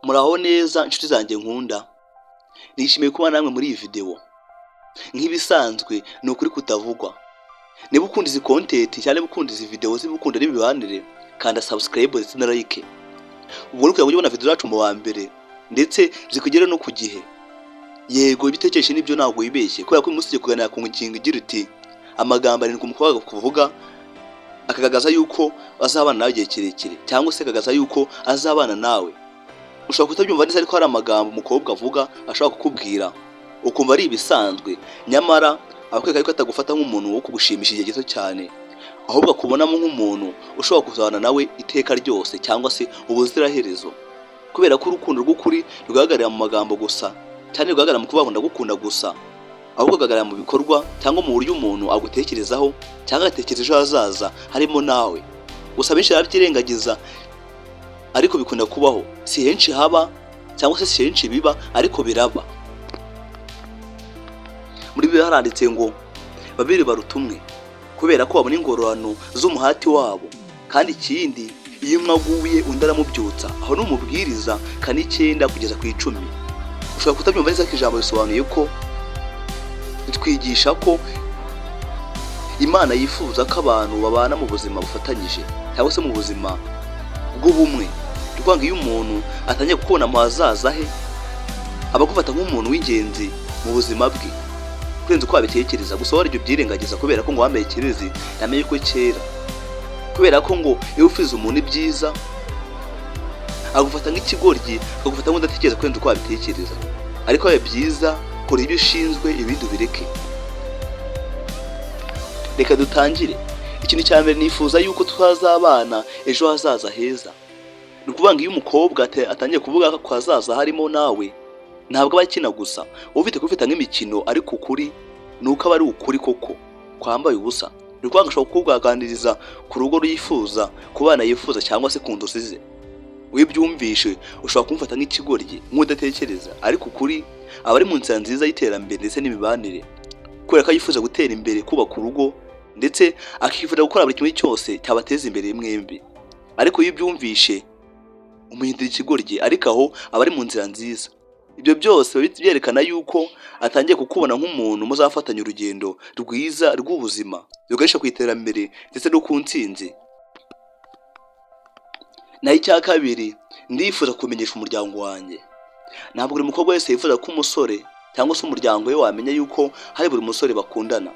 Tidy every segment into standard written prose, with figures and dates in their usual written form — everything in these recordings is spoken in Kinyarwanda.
Muraho neza inshuti zanjye nkunda, nishimiye kuba namwe muri iyi video. Nk'ibisanzwe ni ukuri kutavugwa. Niba ukunda izi content cyane ukunda izi video zibukunda n'ibibanire, kanda subscribe ndetse na like. Ubwo nuko yabona video zacu mu wa mbere ndetse zikugere no ku gihe. Yego ibitekeshe nibyo ntabwo wibeshye kubera ko umunsi kuganira ku ngingo igira iti amagambo ari kumukwaga kuvuga akagagaza yuko azabana nawe igihe kirekire cyangwa se akagaza yuko azabana nawe. Ushobora kutabyumva neza ariko hari amagambo umukobwa avuga ashaka kukubwira ukumva ari ibisanzwe, nyamara abakweka yuko atagufata nk'umuntu wo kugushimisha igihe gito cyane, ahubwo akubonamo nk'umuntu ushobora kuzabana nawe iteka ryose cyangwa se ubuziraherezo. Kubera ko urukundo rw'ukuri rugaragarira mu magambo gusa cyane, rugaragara mu kuvuga ndagukunda gusa, ahubwo rugaragara mu bikorwa cyangwa mu buryo umuntu agutekerezaho cyangwa agatekereza ejo hazaza harimo nawe. Gusa benshi barabyirengagiza ariko bikunda kubaho, si henshi haba cyangwa se si henshi biba ariko biraba. Muri Bibiliya haranditse ngo babiri barutumwe kubera ko babona ingororano z'umuhati wabo, kandi ikindi iyo umwe aguye undi aramubyutsa. Aho ni umubwiriza kane 9 kugeza ku 10. Ushobora kutabyumva neza ko ijambo risobanuye ko twigisha ko Imana yifuza ko abantu babana mu buzima bufatanyije cyangwa se mu buzima bw'ubumwe. Rwanga iyo umuntu atangiye kubona mu hazaza he abagufata nk'umuntu w'ingenzi mu buzima bwe kurenza uko abitekereza. Gusa wari ibyo byirengagiza kubera ko ngo wambaye kirezi yamenye ko kera, kubera ko ngo iyo ufize umuntu ibyiza agufata nk'ikigoryi, agufata nk'udatekereza kurenza uko abitekereza. Ariko abe byiza kora ibyo ushinzwe ibindi ubireke. Reka dutangire. Ikintu cya mbere nifuza yuko twazabana ejo hazaza heza. Nukubanga iyo umukobwa atangiye kuvuga ko hazaza harimo nawe, ntabwo aba akina gusa ufite kufita nk'imikino, ariko ukuri nuko aba ari ukuri koko kwambaye ubusa. Nukubanga ashobora kukuganiriza ku rugo yifuza, ku bana yifuza cyangwa se ku ndozi ze. Wibyumvishe ushobora kumfata nk'ikigoryi nk'udatekereza, ariko ukuri aba ari mu nzira nziza y'iterambere ndetse n'imibanire, kubera ko yifuza gutera imbere, kubaka urugo ndetse akifuza gukora buri kimwe cyose cyabateza imbere mwembi. Ariko iyo ubyumvishe umuhindura ikigoryi, ariko aho aba ari mu nzira nziza. Ibyo byose byerekana yuko atangiye kukubona nk'umuntu muzafatanya urugendo rwiza rw'ubuzima ruganisha ku iterambere ndetse no ku ntsinzi. Na icya kabiri, ndifuza kumenyesha umuryango wanjye. Ntabwo buri mukobwa wese yifuza ko umusore cyangwa se umuryango we wamenya yuko hari buri musore bakundana,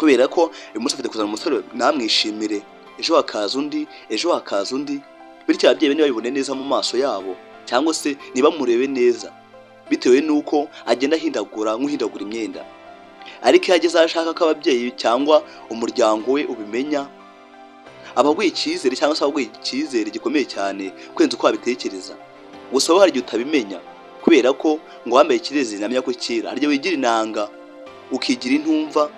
kubera ko uyu munsi afite kuzana umusore namwishimire, ejo hakaza undi, ejo hakaza undi. Bityo ababyeyi niba bibone neza mu maso yabo cyangwa se niba murebe neza, bitewe nuko agenda ahindagura nk'uhindagura imyenda. Ariko iyo ageze ashaka ko ababyeyi cyangwa umuryango we ubimenya, abaguye icyizere cyangwa se abaguye icyizere gikomeye cyane kurenza uko abitekereza. Gusa hari igihe utabimenya kubera ko ngo wambaye ikirezi namenya ko kera, harya wigira inanga ukigira intumva,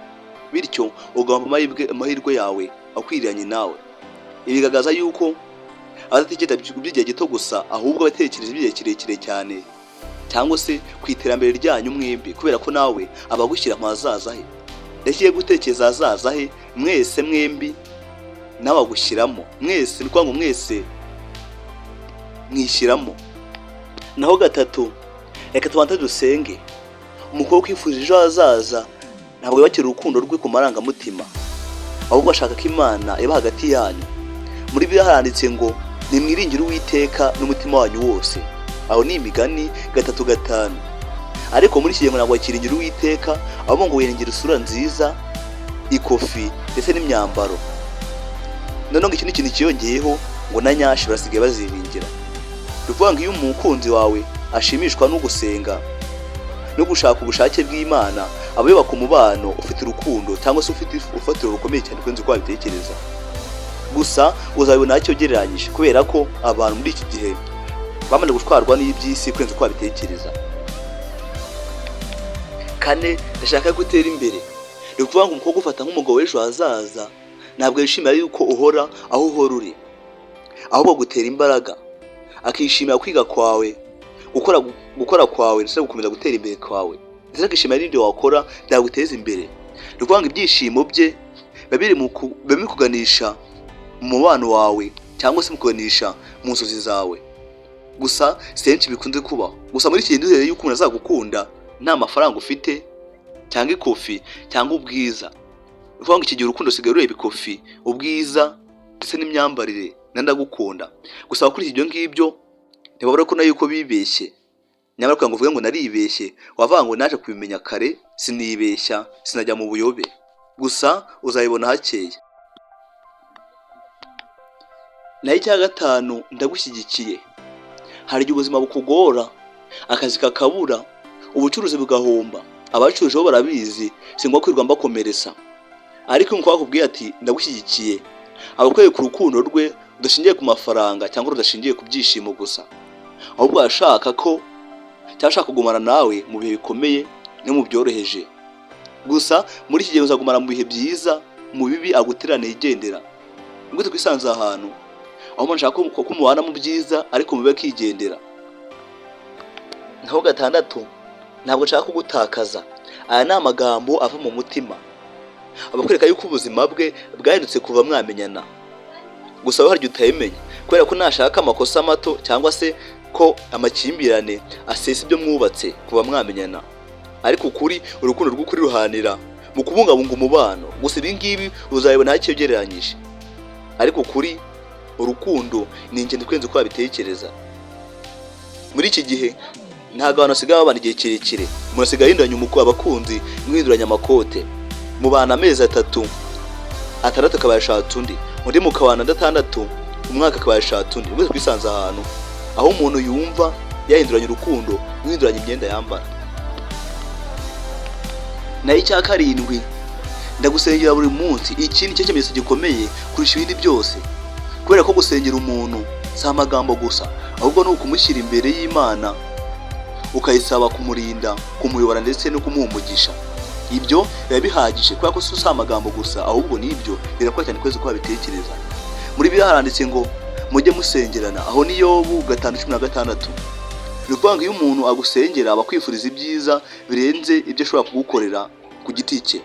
bityo ugomba amahirwe yawe akwiranye nawe. Ibigaragaza yuko abatekereza by'igihe gito gusa, ahubwo abatekereza iby'igihe kirekire cyane cyangwa se ku iterambere ryanyu mwembi, kubera ko nawe abagushyira mu hazaza he. Yagiye gutekereza hazaza he mwese mwembi nawe agushyiramo, mwese ngo mwese mwishyiramo. Naho gatatu, reka tubanze dusenge. Umukobwa kwifuje ejo hazaza ntabwo yubakira urukundo rwe ku marangamutima, ahubwo ashaka ko Imana iba hagati yanyu. Muri Bibiliya haranditse ngo nimwiringire Uwiteka n'umutima wanyu wose. Aho ni Imigani 3:5. Ariko muri iki gihe ntabwo wakiringira Uwiteka, ahubwo ngo wiringira isura nziza, ikofi ndetse n'imyambaro. None ngo iki ni ikintu kiyongeyeho ngo na nyashi barasigaye baziringira. Ruvanga iyo umukunzi wawe ashimishwa no gusenga no gushaka ubushake bw'Imana, abayoboka umubano ufite urukundo cyangwa se ufite ufatiro rukomeye cyane kurenza uko abitekereza. Gusa uzabibona icyo gereranyije, kubera ko abantu muri iki gihe bamaze gutwarwa n'iby'isi kurenza uko abitekereza. Kane, ndashaka gutera imbere. Ni ukuvuga ngo umukobwa ufata nk'umugabo w'ejo hazaza ntabwo yishimira yuko uhora aho uhora uri, ahubwo gutera imbaraga, akishimira kwiga kwawe, gukora kwawe ndetse gukomeza gutera imbere kwawe, ndetse akishimira n'ibyo wakora byaguteza imbere. Ni ukuvuga ngo ibyishimo bye biba kuganisha mu mubano wawe cyangwa se mukuganisha mu nzozi zawe. gusa senshi bikunze kubaho. Gusa muri iki gihe yuko umuntu azagukunda nta mafaranga ufite cyangwa ikofi cyangwa ubwiza. Uvuga ngo iki gihe urukundo sigaye ureba ikofi, ubwiza ndetse n'imyambarire ndagukunda. Gusa kuri ibyo ngibyo ntibabura ko nayo yuko bibeshye. Nyamara kugira ngo uvuge ngo naribeshye, wavuga ngo naje kubimenya kare, sinibeshya, sinajya mu buyobe. Gusa uzayibona hakeye. Naho icya gatanu, ndagushyigikiye. Hari igihe ubuzima bukugora, akazi kakabura, ubucuruzi bugahomba. Abacuruje bo barabizi, si ngombwa kwirirwa mbakomeretsa. Ariko umukobwa akubwiye ati ndagushyigikiye, abakwereka urukundo rwe udashingiye ku mafaranga cyangwa rudashingiye ku byishimo gusa, ahubwo ashaka ko cyashaka kugumana nawe mu bihe bikomeye no mu byoroheje. Gusa muri iki gihe uzagumana mu bihe byiza, mu bibi aguterane yigendera. Nubwo twisanze ahantu aho umuntu ashaka ko mubana mu byiza ariko mube kigendera. Naho gatandatu, ntabwo nshaka kugutakaza. Aya ni amagambo ava mu mutima, abakwereka yuko ubuzima bwe bwahindutse kuva mwamenyana. Gusa we harya utayimenya, kubera ko nashaka amakosa mato cyangwa se ko amakimbirane asesa ibyo mwubatse kuva mwamenyana. Ariko ukuri, urukundo rw'ukuri ruhanira mu kubungabunga umubano. Gusa ibi ngibi uzayibona hakeye ugereranyije. Ariko ukuri, urukundo ni ingenzi kwenza uko wabitekereza. Muri iki gihe ntabwo abantu basigaye babana igihe kirekire. Umuntu asigaye ahinduranya abakunzi, mwihinduranya amakote. Mubana amezi 3, 6 akaba yashatse undi, undi mukabana 6, umwaka akaba yashatse undi. Mwese kwisanza ahantu aho umuntu yumva yahinduranya urukundo, mwihinduranya imyenda yambara. Naho icya karindwi, ndagusengera buri munsi. Iki ni cyo kimenyetso gikomeye kurusha ibindi byose, kubera ko gusengera umuntu si amagambo gusa, ahubwo ni ukumushyira imbere y'Imana, ukayisaba kumurinda, kumuyobora ndetse no kumuha umugisha. Ibyo biba bihagije, kubera ko si amagambo gusa, ahubwo n'ibyo birakora cyane kwezi ko wabitekereza. Muri Bibiliya haranditse ngo mujye musengerana, aho ni Yobu 5:16. Ni ukuvuga ngo iyo umuntu agusengera aba akwifuriza ibyiza birenze ibyo ashobora kugukorera ku giti cye.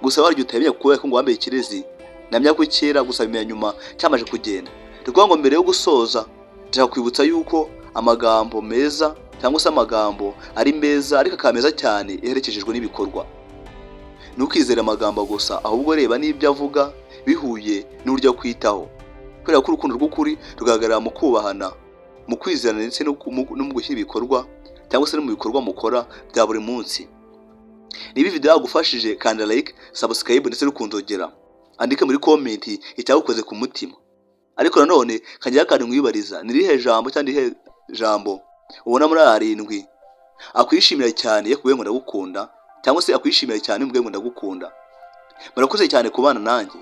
Gusa waryo utamenya kubera ko ngo wambaye ikirezi, namya ko kera gusa bimenya nyuma cyamaje kugenda. Ni ukuvuga ngo mbere yo gusoza ndashaka kwibutsa yuko amagambo meza cyangwa se amagambo ari meza, ariko akameza cyane iherekejejwe n'ibikorwa. Ntukizere amagambo gusa, ahubwo reba n'ibyo avuga bihuye n'uburyo kwitaho. Kubera ko urukundo rw'ukuri rugaragara mu kubahana, mu kwizerana ndetse no mu gushyira ibikorwa cyangwa se no mu bikorwa mukora bya buri munsi. Niba video yagufashije, kanda like, subscribe ndetse no kunzogera. Andika muri comment icyagukoze ku mutima. Ariko nanone kangira kandi mwibariza, nirihe jambo cyangwa irihe jambo ubona muri 7 akwishimira cyane yakubwiye ngo ndagukunda, cyangwa se akwishimira cyane mbwiye ngo ndagukunda. Murakoze cyane kubana nanjye.